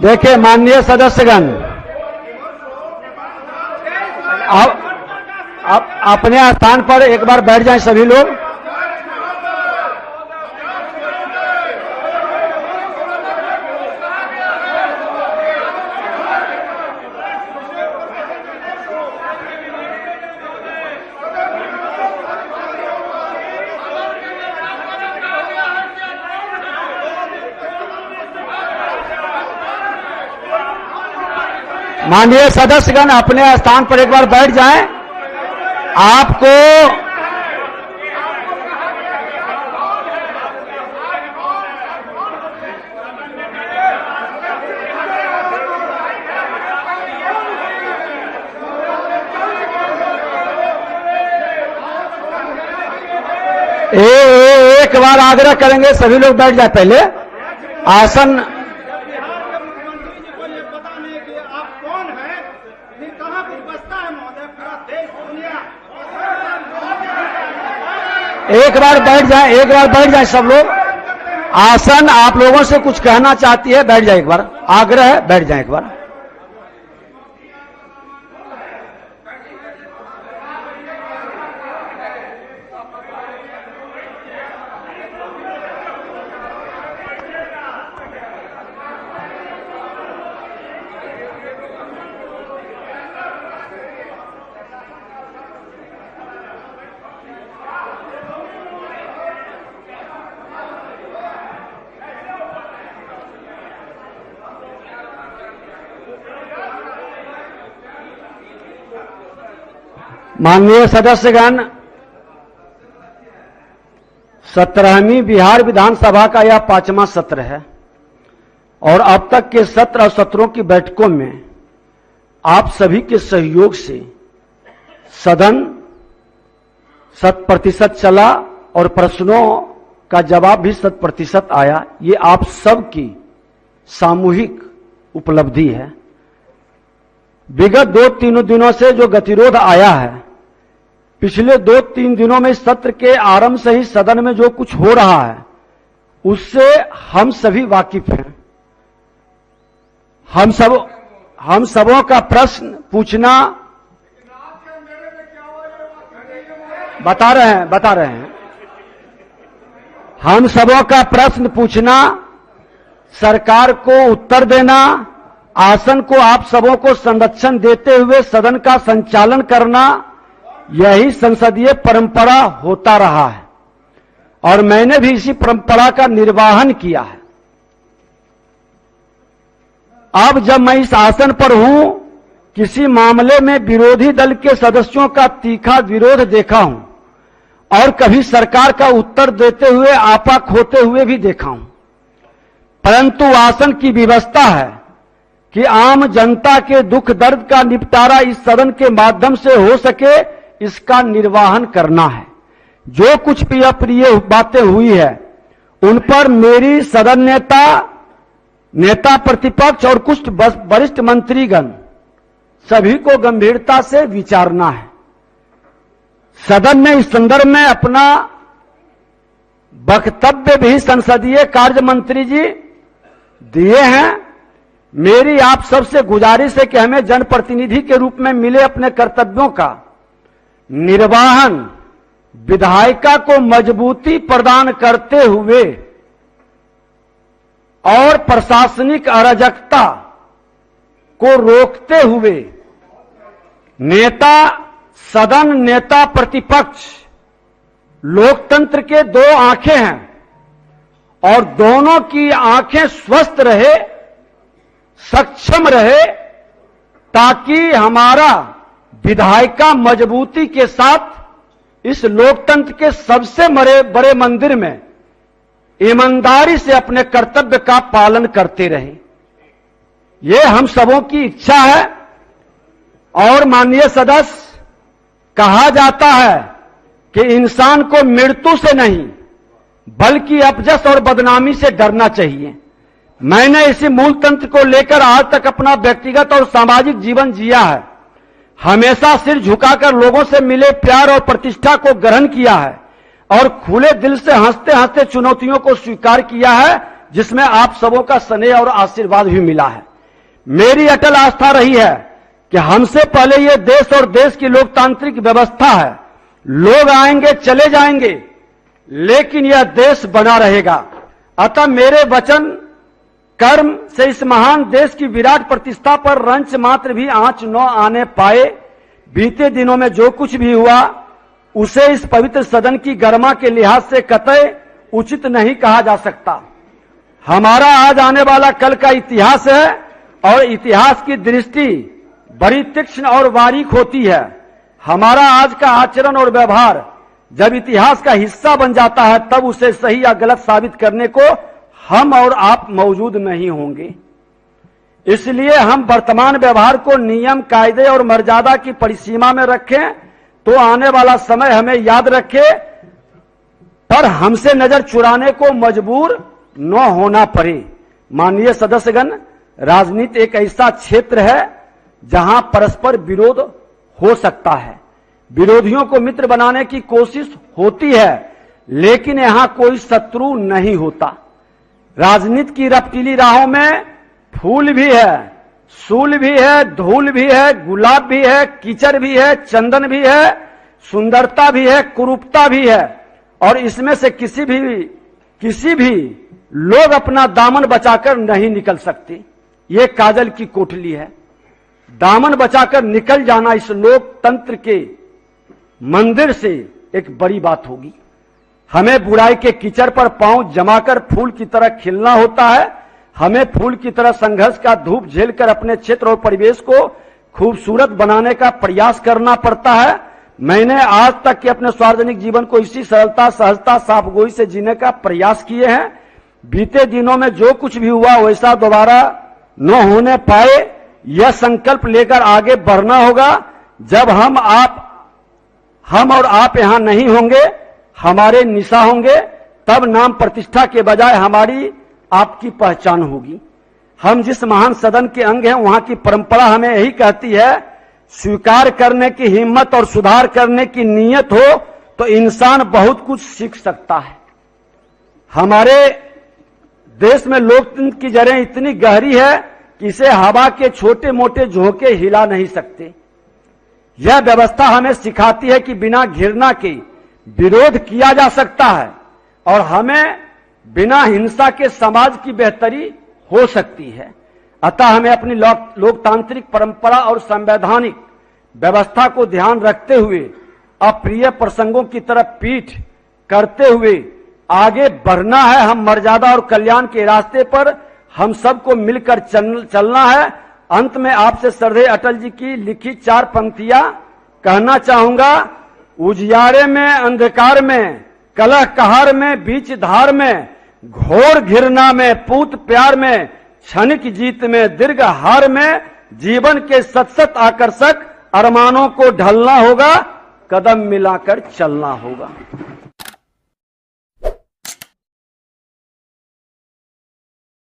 देखिए माननीय सदस्यगण, आप अपने स्थान पर एक बार बैठ जाएं सभी लोग। माननीय सदस्यगण अपने स्थान पर एक बार बैठ जाएं। आपको एक बार आग्रह करेंगे सभी लोग बैठ जाए। पहले आसन एक बार बैठ जाए सब लोग। आसन आप लोगों से कुछ कहना चाहती है, बैठ जाए एक बार, आग्रह है बैठ जाए एक बार। माननीय सदस्यगण, 17वीं बिहार विधानसभा का यह 5वां सत्र है और अब तक के सत्र और सत्रों की बैठकों में आप सभी के सहयोग से सदन 100% चला और प्रश्नों का जवाब भी 100% आया। ये आप सबकी सामूहिक उपलब्धि है। विगत 2-3 दिनों से जो गतिरोध आया है, पिछले 2-3 दिनों में सत्र के आरंभ से ही सदन में जो कुछ हो रहा है उससे हम सभी वाकिफ हैं। हम सबों का प्रश्न पूछना बता रहे हैं हम सबों का प्रश्न पूछना, सरकार को उत्तर देना, आसन को आप सबों को संरक्षण देते हुए सदन का संचालन करना, यही संसदीय परंपरा होता रहा है और मैंने भी इसी परंपरा का निर्वाहन किया है। अब जब मैं इस आसन पर हूं, किसी मामले में विरोधी दल के सदस्यों का तीखा विरोध देखा हूं और कभी सरकार का उत्तर देते हुए आपा खोते हुए भी देखा हूं, परंतु आसन की व्यवस्था है कि आम जनता के दुख दर्द का निपटारा इस सदन के माध्यम से हो सके, इसका निर्वाहन करना है। जो कुछ भी अप्रिय बातें हुई है उन पर मेरी सदन नेता प्रतिपक्ष और कुछ वरिष्ठ मंत्रीगण सभी को गंभीरता से विचारना है। सदन में इस संदर्भ में अपना वक्तव्य भी संसदीय कार्य मंत्री जी दिए हैं। मेरी आप सबसे गुजारिश है कि हमें जनप्रतिनिधि के रूप में मिले अपने कर्तव्यों का निर्वाहन विधायिका को मजबूती प्रदान करते हुए और प्रशासनिक अराजकता को रोकते हुए सदन नेता प्रतिपक्ष लोकतंत्र के 2 आंखें हैं और दोनों की आंखें स्वस्थ रहे, सक्षम रहे, ताकि हमारा विधायिका मजबूती के साथ इस लोकतंत्र के सबसे बड़े मंदिर में ईमानदारी से अपने कर्तव्य का पालन करते रहे। ये हम सबों की इच्छा है। और माननीय सदस्य, कहा जाता है कि इंसान को मृत्यु से नहीं बल्कि अपजस और बदनामी से डरना चाहिए। मैंने इसी मूल तंत्र को लेकर आज तक अपना व्यक्तिगत और सामाजिक जीवन जिया है। हमेशा सिर झुकाकर लोगों से मिले प्यार और प्रतिष्ठा को ग्रहण किया है और खुले दिल से हंसते हंसते चुनौतियों को स्वीकार किया है जिसमें आप सबों का स्नेह और आशीर्वाद भी मिला है। मेरी अटल आस्था रही है कि हमसे पहले यह देश और देश की लोकतांत्रिक व्यवस्था है। लोग आएंगे चले जाएंगे, लेकिन यह देश बना रहेगा। अतः मेरे वचन कर्म से इस महान देश की विराट प्रतिष्ठा पर रंच मात्र भी आंच न आने पाए। बीते दिनों में जो कुछ भी हुआ उसे इस पवित्र सदन की गरिमा के लिहाज से कतई उचित नहीं कहा जा सकता। हमारा आज आने वाला कल का इतिहास है और इतिहास की दृष्टि बड़ी तीक्ष्ण और बारीक होती है। हमारा आज का आचरण और व्यवहार जब इतिहास का हिस्सा बन जाता है तब उसे सही या गलत साबित करने को हम और आप मौजूद नहीं होंगे। इसलिए हम वर्तमान व्यवहार को नियम, कायदे और मर्यादा की परिसीमा में रखें तो आने वाला समय हमें याद रखे पर हमसे नजर चुराने को मजबूर न होना पड़े। माननीय सदस्यगण, राजनीति एक ऐसा क्षेत्र है जहां परस्पर विरोध हो सकता है, विरोधियों को मित्र बनाने की कोशिश होती है, लेकिन यहां कोई शत्रु नहीं होता। राजनीति की रफ्तीली राहों में फूल भी है, सूल भी है, धूल भी है, गुलाब भी है, कीचड़ भी है, चंदन भी है, सुंदरता भी है, कुरूपता भी है, और इसमें से किसी भी लोग अपना दामन बचाकर नहीं निकल सकते। ये काजल की कोठली है। दामन बचाकर निकल जाना इस लोकतंत्र के मंदिर से एक बड़ी बात होगी। हमें बुराई के कीचड़ पर पांव जमाकर फूल की तरह खिलना होता है। हमें फूल की तरह संघर्ष का धूप झेलकर अपने क्षेत्र और परिवेश को खूबसूरत बनाने का प्रयास करना पड़ता है। मैंने आज तक के अपने सार्वजनिक जीवन को इसी सरलता, सहजता, साफगोई से जीने का प्रयास किए हैं। बीते दिनों में जो कुछ भी हुआ वैसा दोबारा न होने पाए, यह संकल्प लेकर आगे बढ़ना होगा। जब हम और आप यहां नहीं होंगे, हमारे निशा होंगे, तब नाम प्रतिष्ठा के बजाय हमारी आपकी पहचान होगी। हम जिस महान सदन के अंग हैं वहां की परंपरा हमें यही कहती है, स्वीकार करने की हिम्मत और सुधार करने की नीयत हो तो इंसान बहुत कुछ सीख सकता है। हमारे देश में लोकतंत्र की जड़ें इतनी गहरी है कि इसे हवा के छोटे मोटे झोंके हिला नहीं सकते। यह व्यवस्था हमें सिखाती है कि बिना घृणा के विरोध किया जा सकता है और हमें बिना हिंसा के समाज की बेहतरी हो सकती है। अतः हमें अपनी लोकतांत्रिक परंपरा और संवैधानिक व्यवस्था को ध्यान रखते हुए अप्रिय प्रसंगों की तरफ पीठ करते हुए आगे बढ़ना है। हम मर्यादा और कल्याण के रास्ते पर हम सबको मिलकर चलना है। अंत में आपसे श्रद्धेय अटल जी की लिखी 4 पंक्तियां कहना चाहूंगा। उजियारे में, अंधकार में, कलह कहार में, बीच धार में, घोर घृणा में, पूत प्यार में, क्षणिक जीत में, दीर्घ हार में, जीवन के सतसत आकर्षक अरमानों को ढलना होगा, कदम मिलाकर चलना होगा।